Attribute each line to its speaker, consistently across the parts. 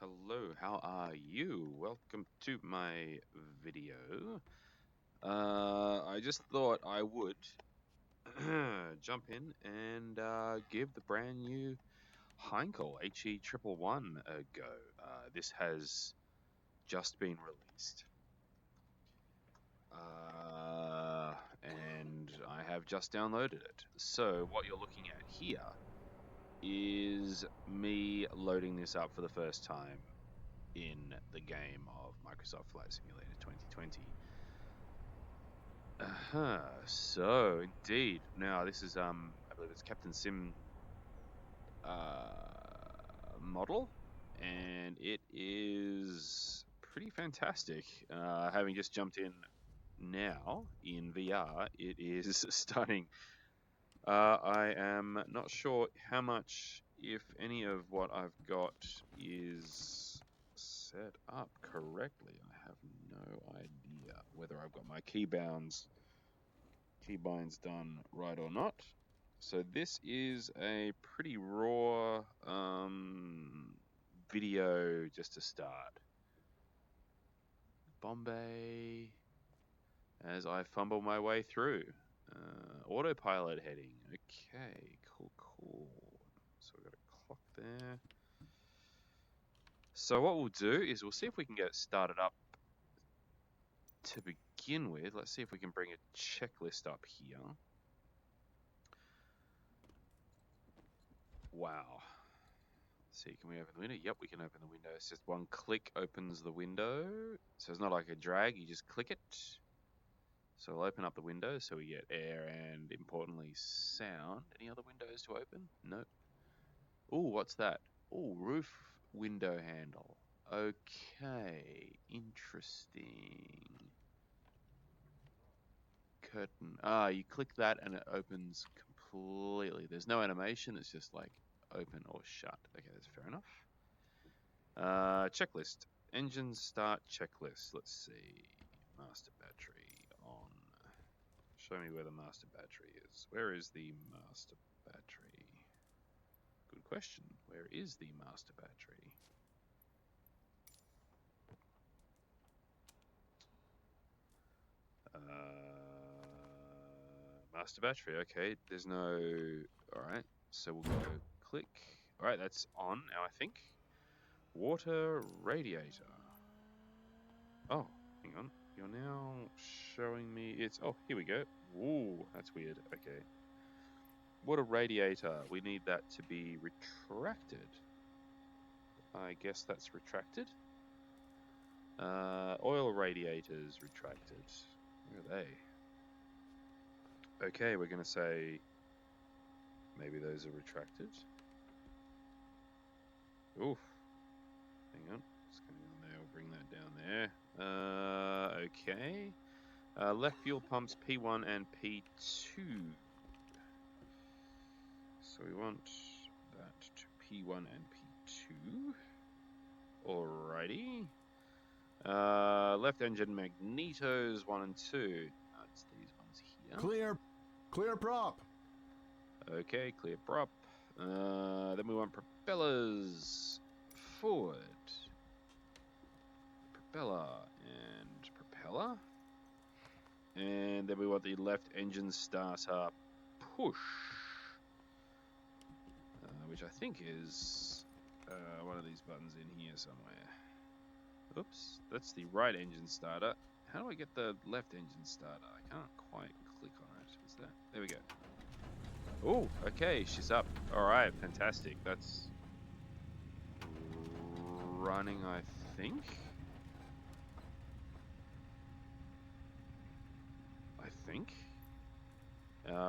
Speaker 1: Hello, how are you? Welcome to my video. I just thought I would jump in and give the brand new Heinkel He a go. This has just been released. And I have just downloaded it. So what you're looking at here is me loading this up for the first time in the game of Microsoft Flight Simulator 2020. So indeed. Now this is I believe it's Captain Sim model, and it is pretty fantastic. Having just jumped in now in VR, it is stunning. I am not sure how much, if any, of what I've got is set up correctly. I have no idea whether I've got my keybinds done right or not. So this is a pretty raw video just to start. Bombay, as I fumble my way through. Autopilot heading. Okay, cool. So we've got a clock there. So what we'll do is we'll see if we can get it started up to begin with. Let's see if we can bring a checklist up here. Wow. Let's see, can we open the window? Yep, we can open the window. It's just one click opens the window. So it's not like a drag, you just click it. So we'll open up the window so we get air and, importantly, sound. Any other windows to open? Nope. Ooh, what's that? Ooh, roof window handle. Okay, interesting. Curtain. You click that and it opens completely. There's no animation, it's just like open or shut. Okay, that's fair enough. Checklist. Engine start checklist. Let's see. Master battery on. Show me where the master battery is. Where is the master battery? Good question. Where is the master battery? Master battery. Okay, there's no. Alright, so we'll go click. Alright, that's on now, I think. Water radiator. Oh, hang on. You're now showing me it's. Oh, here we go. Ooh, that's weird. Okay. Water radiator. We need that to be retracted. I guess that's retracted. Oil radiators retracted. Where are they? Okay, we're going to say maybe those are retracted. Oof. Hang on. It's going on there. We'll bring that down there. Okay. Left fuel pumps P1 and P2. So we want that to P1 and P2. Alrighty. Left engine magnetos 1 and 2. That's these ones here.
Speaker 2: Clear prop.
Speaker 1: Okay, clear prop. Then we want propellers forward. Propeller and propeller. And then we want the left engine starter push. Which I think is one of these buttons in here somewhere. Oops, that's the right engine starter. How do I get the left engine starter? I can't quite click on it. Is that? There we go. Oh, okay, she's up. Alright, fantastic. That's running, I think.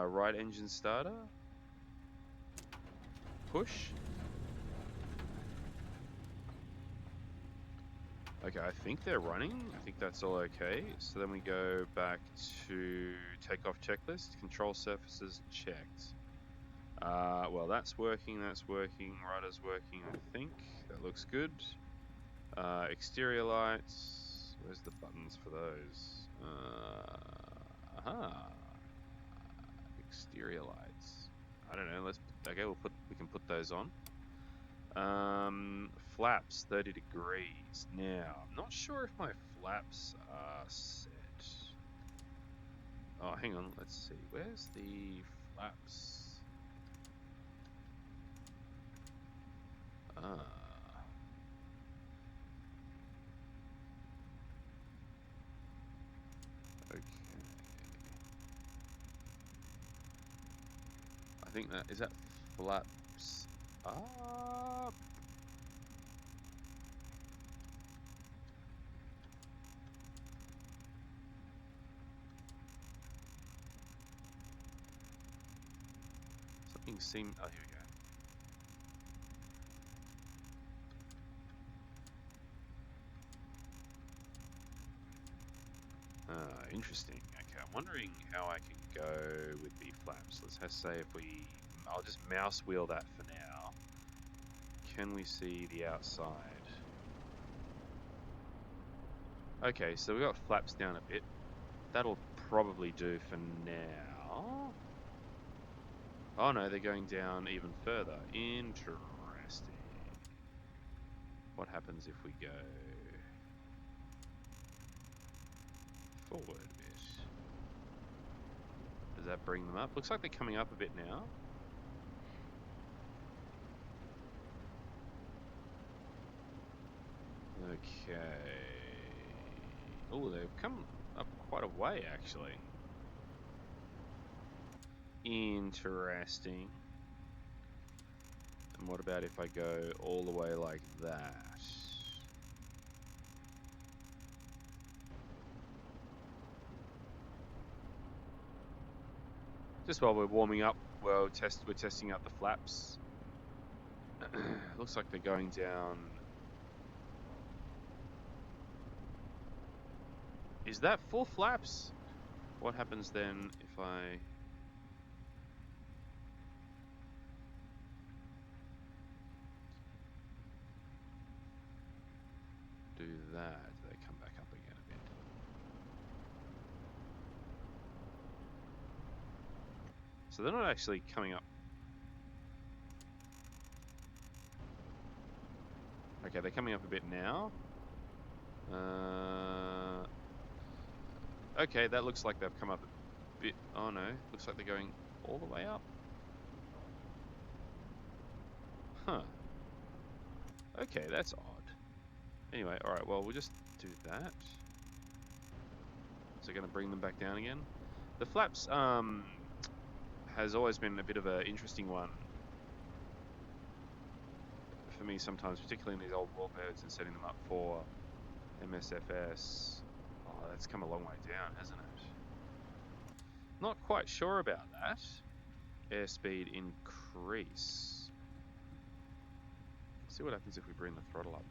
Speaker 1: Right engine starter. Push. Okay, I think they're running. I think that's all okay. So then we go back to takeoff checklist. Control surfaces checked. Well, that's working. Rudder's working, I think. That looks good. Exterior lights. Where's the buttons for those? Exterior lights. I don't know. Okay, we can put those on. flaps 30 degrees. Now, I'm not sure if my flaps are set. Oh, hang on, let's see. Where's the flaps? Ah. Okay. I think is that flaps up? Something seemed. Oh, here we go. Interesting. Okay, I'm wondering how I can go with the flaps. Let's say if we. I'll just mouse wheel that for now. Can we see the outside? Okay, so we got flaps down a bit. That'll probably do for now. Oh no, they're going down even further. Interesting. What happens if we go forward a bit? Does that bring them up? Looks like they're coming up a bit now. Okay. Oh, they've come up quite a way, actually. Interesting. And what about if I go all the way like that? Just while we're warming up, we're testing out the flaps. Looks like they're going down. Is that full flaps? What happens then if I... do that? They come back up again a bit. So they're not actually coming up. Okay, they're coming up a bit now. Okay, that looks like they've come up a bit. Oh no, looks like they're going all the way up. Huh. Okay, that's odd. Anyway, alright, well, we'll just do that. Is it going to bring them back down again? The flaps has always been a bit of an interesting one for me sometimes, particularly in these old warbirds and setting them up for MSFS. Oh, that's come a long way down, hasn't it? Not quite sure about that. Airspeed increase. Let's see what happens if we bring the throttle up.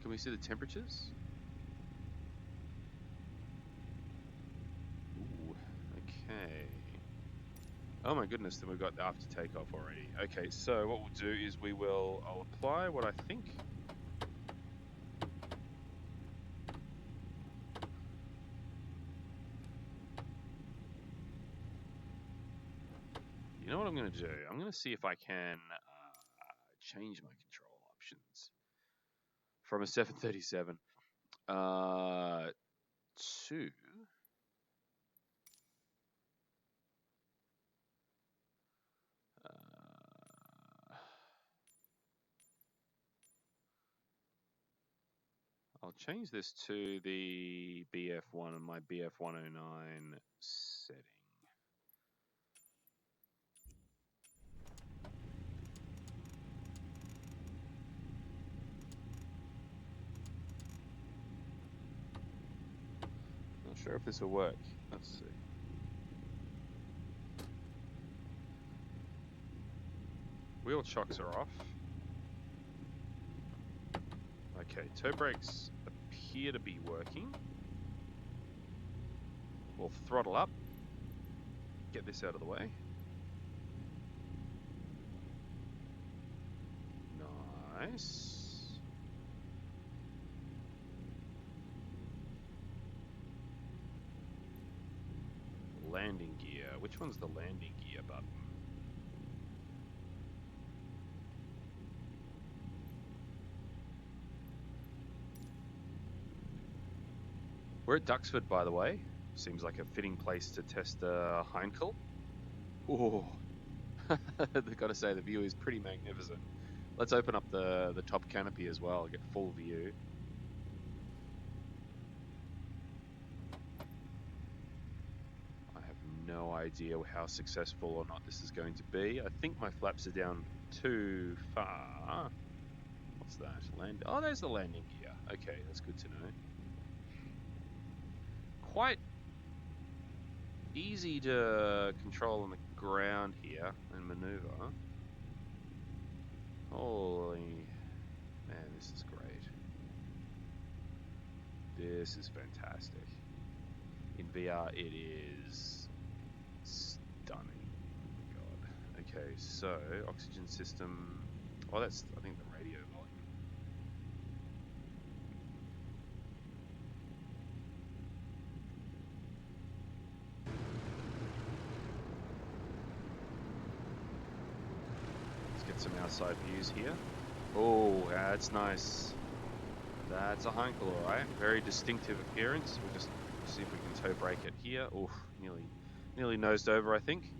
Speaker 1: Can we see the temperatures? Ooh, okay. Oh my goodness, then we've got the after takeoff already. Okay, so what we'll do is I'll apply what I think. You know what I'm going to do? I'm going to see if I can change my control options from a 737 to I'll change this to the BF1 and my BF109 setting. Not sure if this will work. Let's see. Wheel chocks are off. Okay, toe brakes appear to be working. We'll throttle up. Get this out of the way. Nice. Landing gear. Which one's the landing gear button? We're at Duxford, by the way. Seems like a fitting place to test Heinkel. Oh, I've got to say the view is pretty magnificent. Let's open up the top canopy as well, get full view. I have no idea how successful or not this is going to be. I think my flaps are down too far. What's that? Oh, there's the landing gear. Okay, that's good to know. Quite easy to control on the ground here and maneuver. Holy man, this is great. This is fantastic. In VR, it is stunning. Oh my god. Okay, so oxygen system. Oh, that's, I think, the radio volume. Let's get some outside views here. Oh, that's nice. That's a Heinkel, alright. Very distinctive appearance. We'll just see if we can toe brake it here. Oof, nearly nosed over, I think.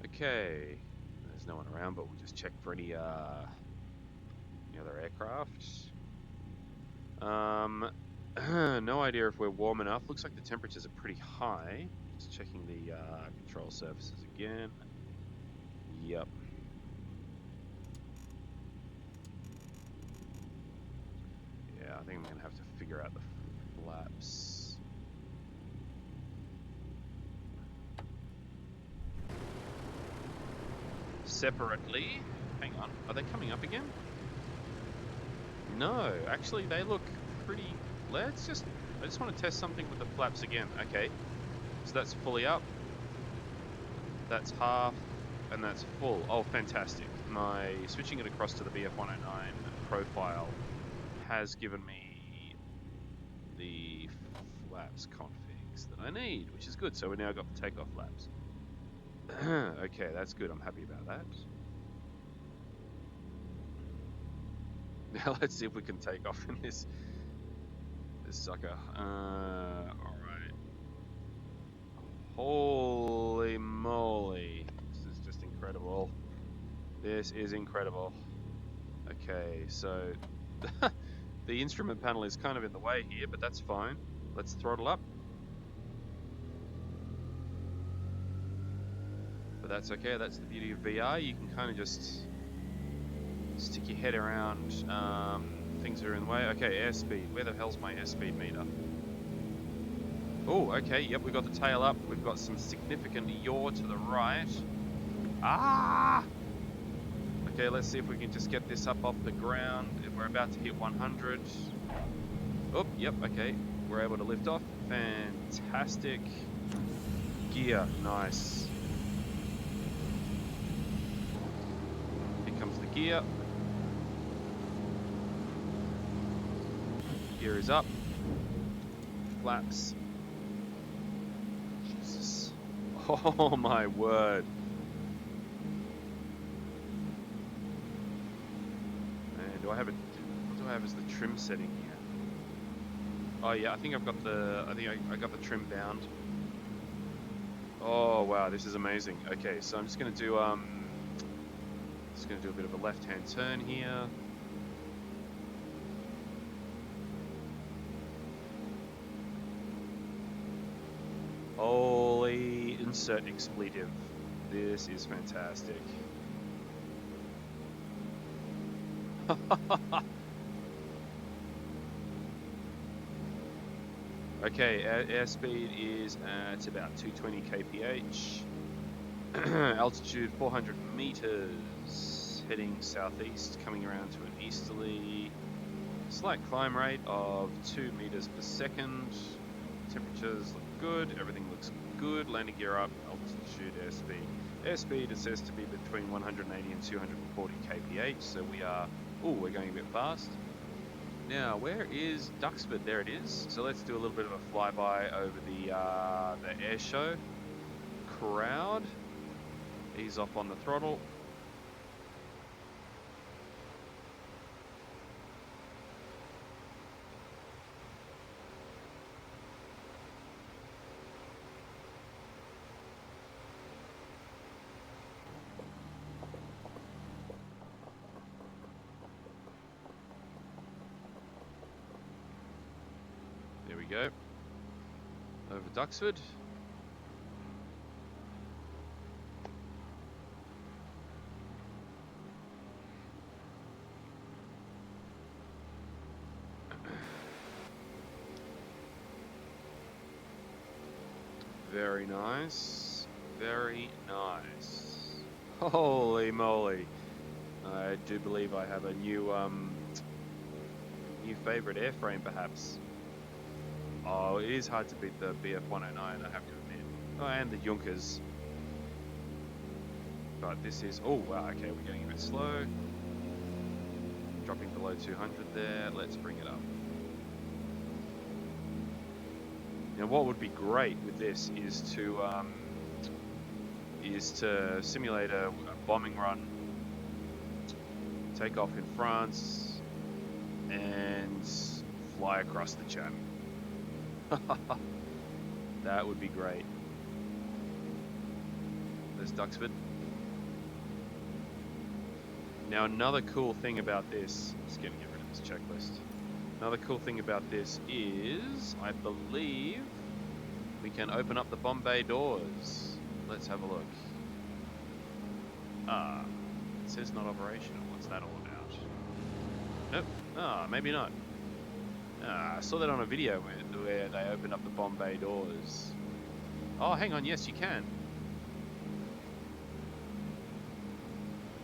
Speaker 1: Okay. There's no one around, but we'll just check for any other aircraft. No idea if we're warm enough. Looks like the temperatures are pretty high. Just checking the control surfaces again. Yep. Yeah, I think I'm gonna have to figure out the flaps. Separately. Hang on, are they coming up again? No, actually they look pretty... I just want to test something with the flaps again. Okay, so that's fully up. That's half, and that's full. Oh, fantastic. My switching it across to the BF109 profile has given me the flaps configs that I need, which is good. So we now got the takeoff flaps. Okay, that's good. I'm happy about that. Now let's see if we can take off in this sucker. Alright. Holy moly. This is just incredible. This is incredible. Okay, so the instrument panel is kind of in the way here, but that's fine. Let's throttle up. But that's okay, that's the beauty of VR. You can kind of just stick your head around things that are in the way. Okay, airspeed. Where the hell's my airspeed meter? Oh, okay, yep, we've got the tail up. We've got some significant yaw to the right. Ah! Okay, let's see if we can just get this up off the ground. If we're about to hit 100. Oh, yep, okay. We're able to lift off. Fantastic. Gear, nice. Here comes the gear. Gear is up. Flaps. Jesus. Oh my word. And do I have a... What do I have as the trim setting here? Oh yeah, I think I've got the... I got the trim bound. Oh wow, this is amazing. Okay, so I'm just gonna do a bit of a left-hand turn here. Holy insert expletive. This is fantastic. Okay, airspeed is at about 220 kph. Altitude 400 meters, heading southeast, coming around to an easterly. Slight climb rate of 2 meters per second. Temperatures look good, everything looks good. Landing gear up, altitude, airspeed. Airspeed, it says to be between 180 and 240 kph, so we are... Ooh, we're going a bit fast. Now, where is Duxford? There it is. So let's do a little bit of a flyby over the air show crowd. Ease off on the throttle. go. Over Duxford. Very nice. Very nice. Holy moly. I do believe I have a new favorite airframe, perhaps. Oh, it is hard to beat the BF-109, I have to admit. Oh, and the Junkers. But this is... Oh, wow, okay, we're getting a bit slow. Dropping below 200 there. Let's bring it up. Now, what would be great with this is to simulate a bombing run, take off in France, and fly across the Channel. That would be great. There's Duxford. Now, another cool thing about this, just going to get rid of this checklist. Another cool thing about this is, I believe, we can open up the bomb bay doors. Let's have a look. Ah, it says not operational. What's that all about? Nope. Ah, maybe not. Ah, I saw that on a video where they opened up the bomb bay doors. Oh, hang on. Yes, you can.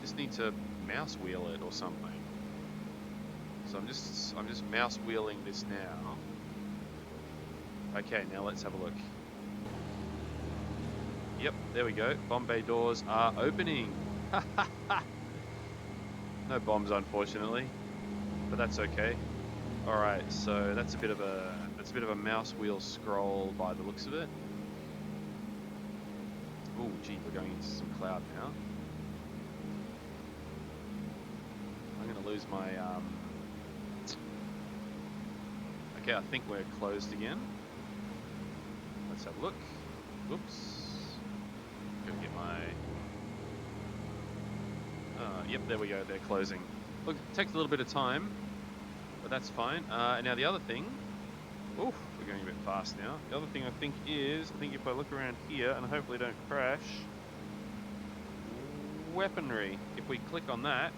Speaker 1: Just need to mouse wheel it or something. So I'm just mouse wheeling this now. Okay, now let's have a look. Yep, there we go. Bomb bay doors are opening. No bombs, unfortunately, but that's okay. All right, so that's a bit of a mouse wheel scroll by the looks of it. Oh, gee, we're going into some cloud now. I'm gonna lose my Okay, I think we're closed again. Let's have a look. Whoops. Gonna get my... yep, there we go. They're closing. Look, it takes a little bit of time, but that's fine. And now the other thing... Oof, we're going a bit fast now. The other thing I think is, if I look around here and hopefully don't crash... Weaponry. If we click on that...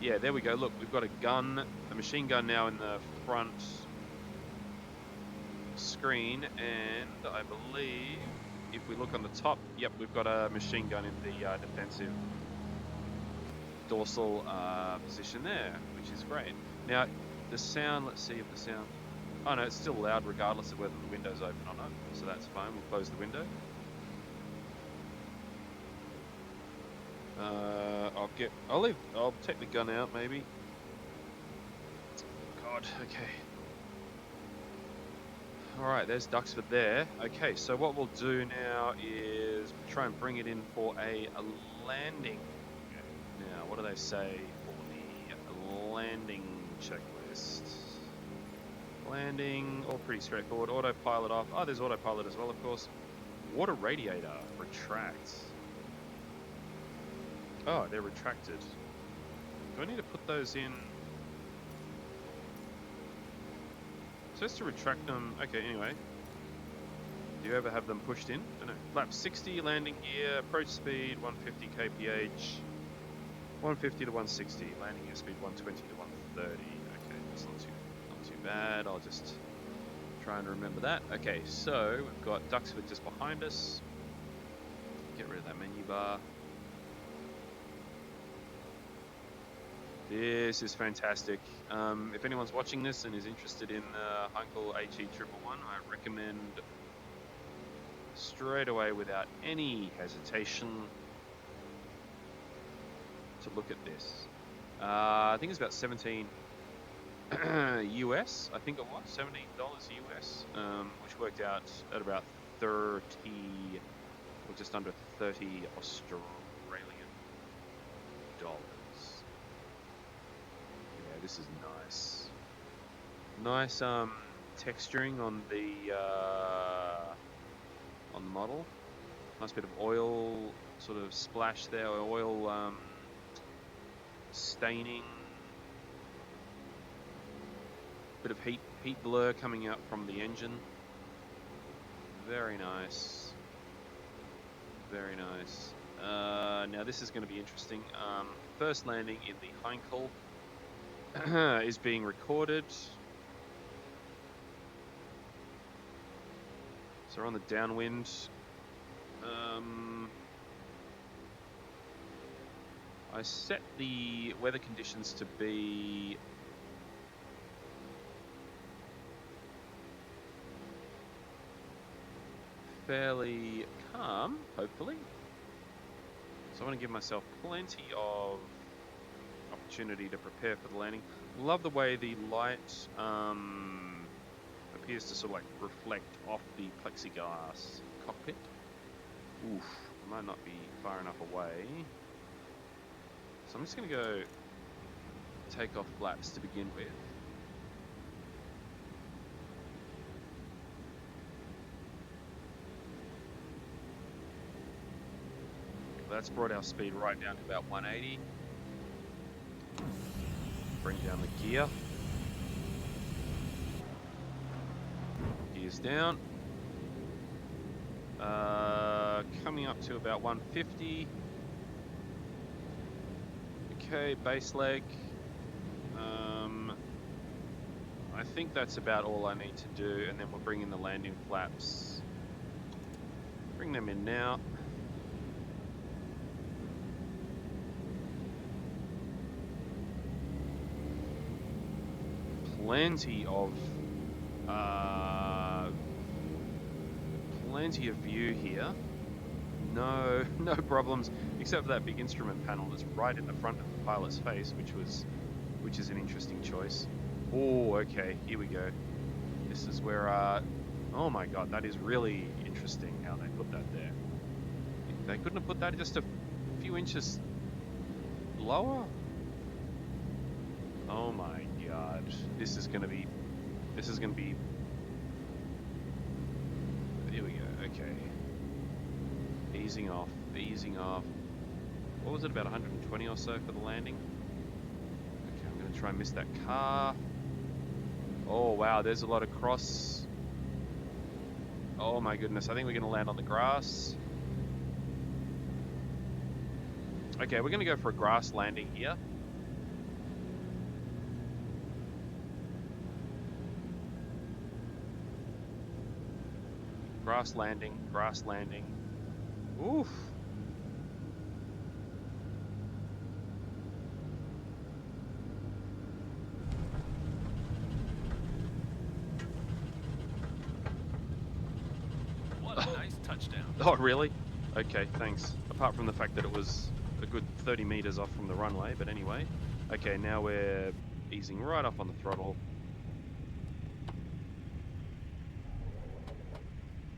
Speaker 1: Yeah, there we go. Look, we've got a gun, a machine gun now in the front screen, and I believe if we look on the top, yep, we've got a machine gun in the defensive dorsal position there, which is great. Now, the sound, let's see if the sound... Oh no, it's still loud regardless of whether the window's open or not, so that's fine. We'll close the window. I'll take the gun out maybe. God, okay. Alright, there's Duxford there. Okay, so what we'll do now is try and bring it in for a landing. Now, what do they say for the landing checklist? Landing, all pretty straightforward. Autopilot off. Oh, there's autopilot as well, of course. Water radiator, retract. Oh, they're retracted. Do I need to put those in? Just to retract them. Okay, anyway. Do you ever have them pushed in? I don't know. Lap 60, landing gear, approach speed 150 kph, 150 to 160, landing gear speed 120 to 130. Okay, that's not too bad. I'll just try and remember that. Okay, so we've got Duxford just behind us. Get rid of that menu bar. This is fantastic. If anyone's watching this and is interested in Heinkel He 111, I recommend straight away, without any hesitation, to look at this. I think it's about 17 US. I think it was $17 US, which worked out at about 30 or just under 30 Australian dollars. This is nice. Nice texturing on the model. Nice bit of oil sort of splash there, oil staining. Bit of heat blur coming out from the engine. Very nice. Very nice. Now this is going to be interesting. First landing in the Heinkel is being recorded. So we're on the downwind. I set the weather conditions to be fairly calm, hopefully. So I want to give myself plenty of opportunity to prepare for the landing. Love the way the light appears to sort of like reflect off the plexiglass cockpit. Oof, might not be far enough away. So I'm just going to go takeoff flaps to begin with. That's brought our speed right down to about 180. Bring down the gear. Gears down. Coming up to about 150. Okay, base leg. I think that's about all I need to do, and then we'll bring in the landing flaps. Bring them in now. Plenty of view here. No problems, except for that big instrument panel that's right in the front of the pilot's face, which is an interesting choice. Oh, okay, here we go. This is where, oh my god, that is really interesting how they put that there. They couldn't have put that just a few inches lower? Oh my god, this is gonna be, here we go, okay. Easing off. What was it, about 120 or so for the landing? Okay, I'm gonna try and miss that car. Oh wow, there's a lot of cross. Oh my goodness, I think we're gonna land on the grass. Okay, we're gonna go for a grass landing here. Grass landing. Oof.
Speaker 2: What a nice touchdown.
Speaker 1: Oh, really? Okay, thanks. Apart from the fact that it was a good 30 meters off from the runway, but anyway. Okay, now we're easing right up on the throttle.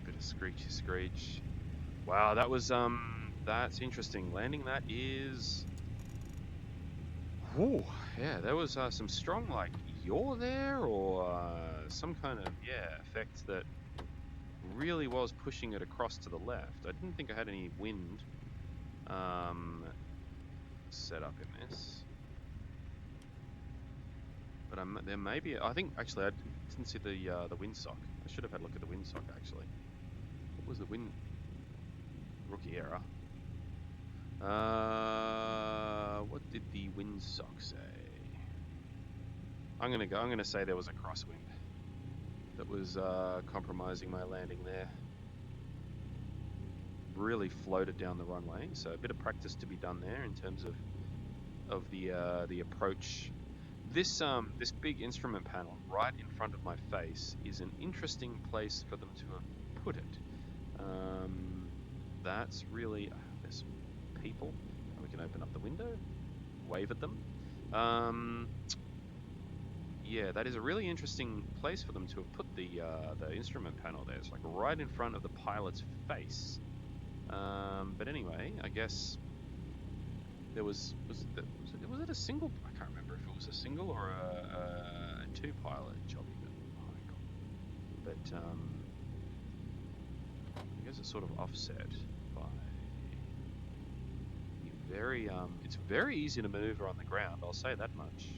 Speaker 1: Bit of screechy screech. Wow, that was, that's interesting. Landing that is... Whew, yeah, there was some strong, like, yaw there, or some kind of, yeah, effect that really was pushing it across to the left. I didn't think I had any wind set up in this. But there may be, I think, actually, I didn't see the windsock. I should have had a look at the windsock, actually. What was the wind? Rookie error. What did the windsock say? I'm gonna say there was a crosswind that was compromising my landing there. Really floated down the runway, so a bit of practice to be done there in terms of the approach. This big instrument panel right in front of my face is an interesting place for them to have put it. That's really, there's some people. We can open up the window, wave at them. Yeah, that is a really interesting place for them to have put the instrument panel there. It's like right in front of the pilot's face. But anyway, I guess there was it a single? I can't remember if it was a single or a two-pilot job even. Oh my god! But I guess it's sort of offset by it's very easy to maneuver on the ground. I'll say that much.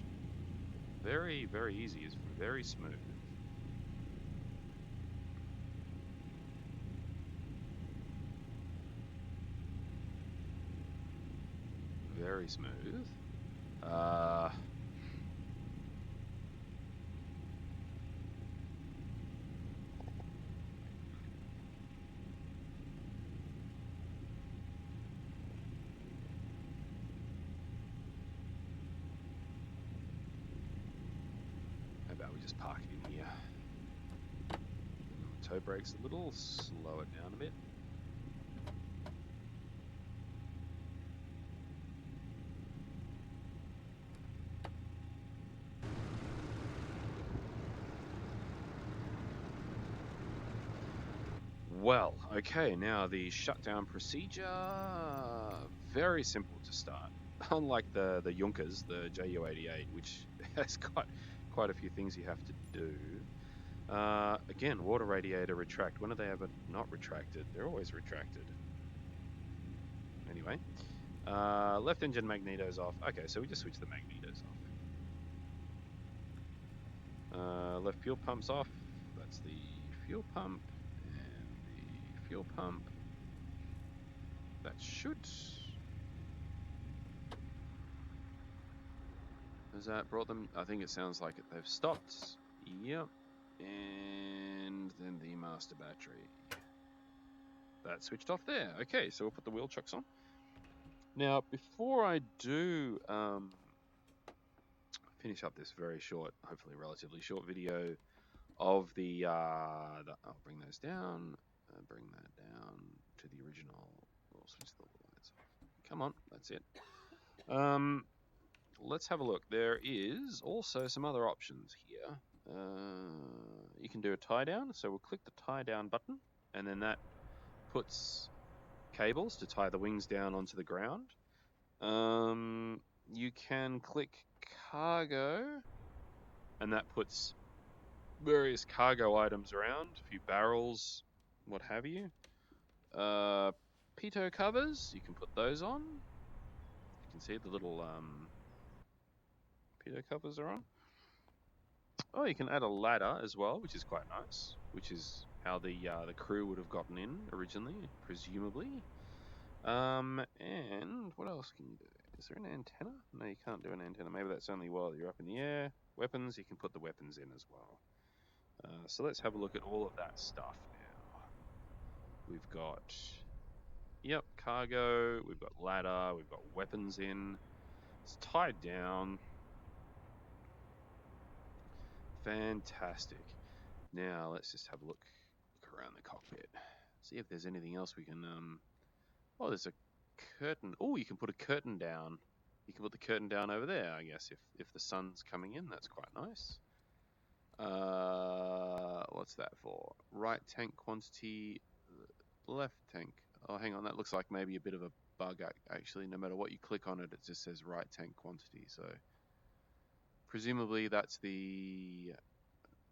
Speaker 1: very, very easy. It's very smooth. Very smooth. How about we just park it in here? Toe brakes a little, slow it down a bit. Well, okay, now the shutdown procedure, very simple to start. Unlike the Junkers, the JU-88, which has quite a few things you have to do. Again, water radiator retract. When are they ever not retracted? They're always retracted. Anyway, left engine magnetos off. Okay, so we just switch the magnetos off. Left fuel pumps off. That's the fuel pump. Fuel pump. That should. Has that brought them? I think it sounds like they've stopped. Yep. And then the master battery. That switched off there. Okay, so we'll put the wheel chocks on. Now, before I do finish up this very short, hopefully relatively short video of the I'll bring those down. Bring that down to the original. We'll switch the lights off. Come on, that's it. Let's have a look. There is also some other options here. You can do a tie down. So we'll click the tie down button, and then that puts cables to tie the wings down onto the ground. You can click cargo, and that puts various cargo items around, a few barrels, what have you. Pitot covers, you can put those on. You can see the little pitot covers are on. Oh, you can add a ladder as well, which is quite nice. Which is how the crew would have gotten in originally, presumably. And what else can you do? Is there an antenna? No, you can't do an antenna. Maybe that's only while you're up in the air. Weapons, you can put the weapons in as well. So let's have a look at all of that stuff now. We've got, yep, cargo. We've got ladder. We've got weapons in. It's tied down. Fantastic. Now let's just have a look around the cockpit. See if there's anything else we can. Oh, there's a curtain. Oh, you can put a curtain down. You can put the curtain down over there, I guess, if the sun's coming in. That's quite nice. What's that for? Right tank quantity, left tank. Oh, hang on. That looks like maybe a bit of a bug. Actually, no matter what you click on it, it just says right tank quantity. So presumably that's the.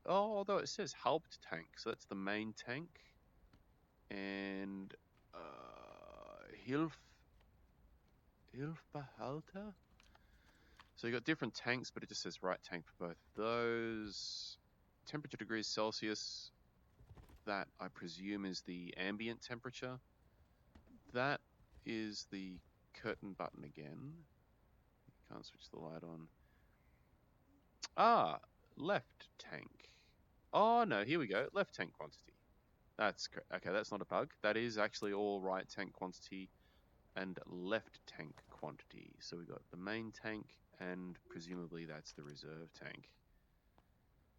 Speaker 1: Oh, although it says Haupt tank, so that's the main tank. And Hilfsbehalter. So you got different tanks, but it just says right tank for both of those. Temperature degrees Celsius. That I presume is the ambient temperature. That is the curtain button again. You can't switch the light on. Ah, left tank. Oh no, here we go. Left tank quantity. That's okay. That's not a bug. That is actually all right tank quantity and left tank quantity. So we got the main tank, and presumably that's the reserve tank.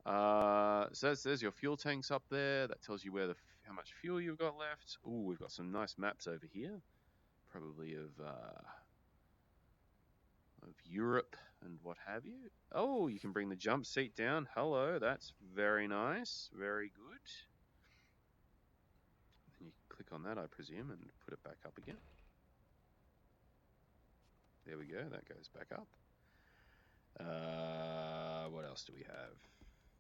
Speaker 1: So there's your fuel tanks up there. That tells you where how much fuel you've got left. Ooh, we've got some nice maps over here, probably of Europe and what have you. Oh, you can bring the jump seat down. Hello, that's very nice, very good. And you click on that, I presume, and put it back up again. There we go. That goes back up. What else do we have?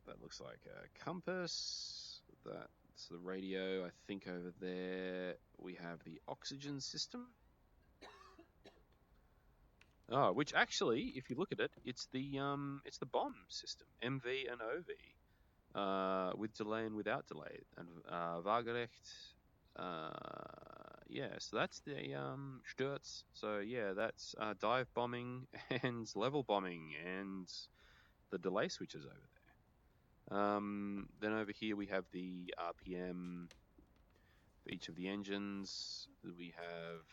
Speaker 1: That looks like a compass. That's the radio. I think over there we have the oxygen system. Oh, which actually, if you look at it, it's the bomb system, MV and OV, with delay and without delay, and Waagerecht. Yeah, so that's the Sturz. So yeah, that's dive bombing and level bombing and the delay switches over there. Then over here we have the RPM for each of the engines. We have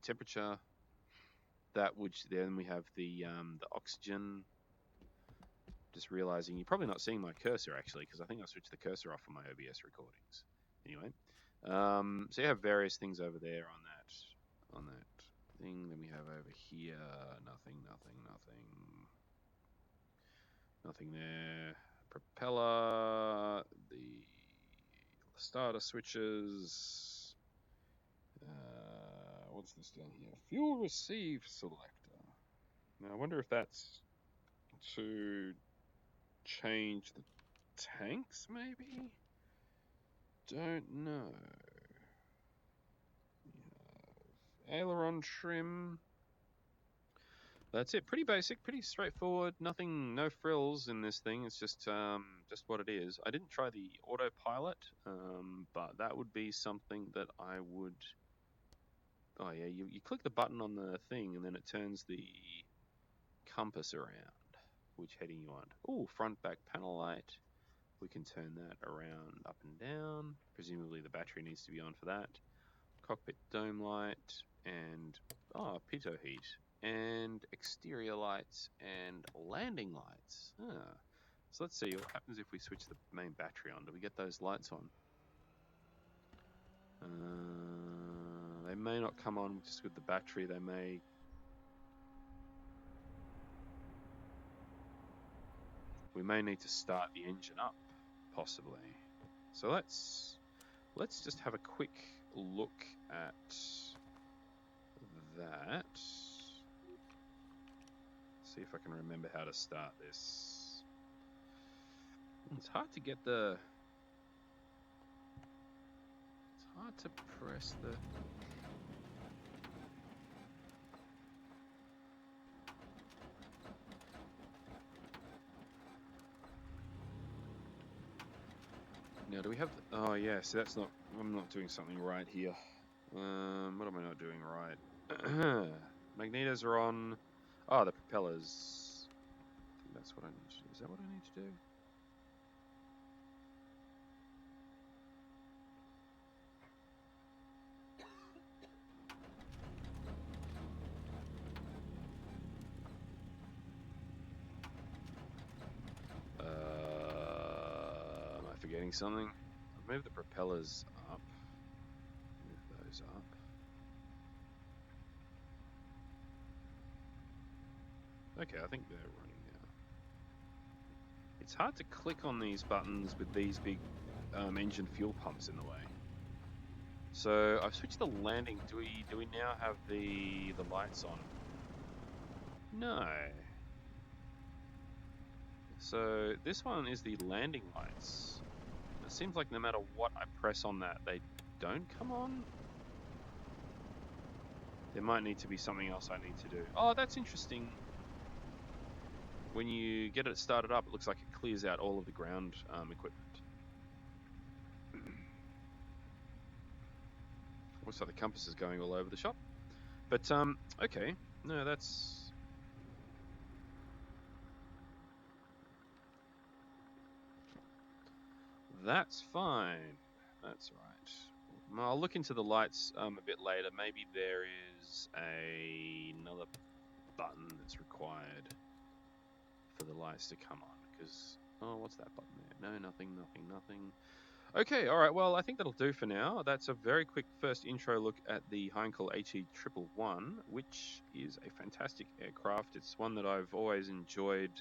Speaker 1: temperature. That which then we have the oxygen. Just realizing you're probably not seeing my cursor actually, because I think I switched the cursor off on my OBS recordings. Anyway, so you have various things over there on that thing. Then we have over here nothing there. Propeller, the starter switches. What's this down here? Fuel receive selector. Now I wonder if that's to change the tanks, maybe? Don't know. Aileron trim. That's it. Pretty basic, pretty straightforward. Nothing, no frills in this thing. It's just what it is. I didn't try the autopilot, but that would be something that I would. Oh yeah, you click the button on the thing, and then it turns the compass around. Which heading you want? Oh, front back panel light. We can turn that around up and down. Presumably the battery needs to be on for that. Cockpit dome light and pitot heat and exterior lights and landing lights. So let's see what happens if we switch the main battery on. Do we get those lights on? They may not come on just with the battery. They may. We may need to start the engine up, possibly. So let's just have a quick look at that. See if I can remember how to start this. It's hard to get the. It's hard to press the. Now, do we have? Oh yeah, so that's not. I'm not doing something right here. What am I not doing right? Magnetos are on. Oh, the propellers. I think that's what I need to do. Is that what I need to do? Am I forgetting something? I've moved the propellers up. Move those up. Okay, I think they're running now. It's hard to click on these buttons with these big engine fuel pumps in the way. So I've switched the landing. Do we now have the lights on? No. So this one is the landing lights. It seems like no matter what I press on that, they don't come on. There might need to be something else I need to do. Oh, that's interesting. When you get it started up, it looks like it clears out all of the ground equipment. Looks like the compass is going all over the shop. But, okay. No, that's fine. That's right. I'll look into the lights a bit later. Maybe there is another button that's required for the lights to come on. Because, oh, what's that button there? No, nothing. Okay, all right. Well, I think that'll do for now. That's a very quick first intro look at the Heinkel He 111, which is a fantastic aircraft. It's one that I've always enjoyed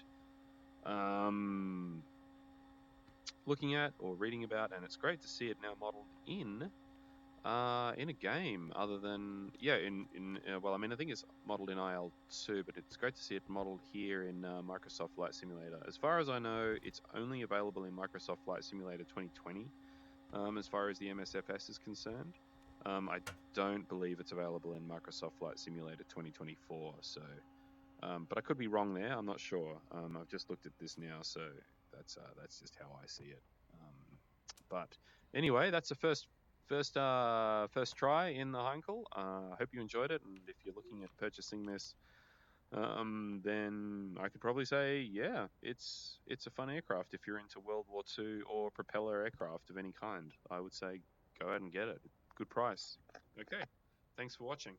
Speaker 1: looking at or reading about, and it's great to see it now modeled in a game. Other than well, I mean, I think it's modeled in IL2, but it's great to see it modeled here in Microsoft Flight Simulator. As far as I know, it's only available in Microsoft Flight Simulator 2020. As far as the MSFS is concerned. I don't believe it's available in Microsoft Flight Simulator 2024. So, but I could be wrong there. I'm not sure. I've just looked at this now, so that's just how I see it. But anyway, that's the first try in the Heinkel. I hope you enjoyed it, and if you're looking at purchasing this, then I could probably say, yeah, it's a fun aircraft. If you're into World War II or propeller aircraft of any kind, I would say go ahead and get it. Good price. Okay, thanks for watching.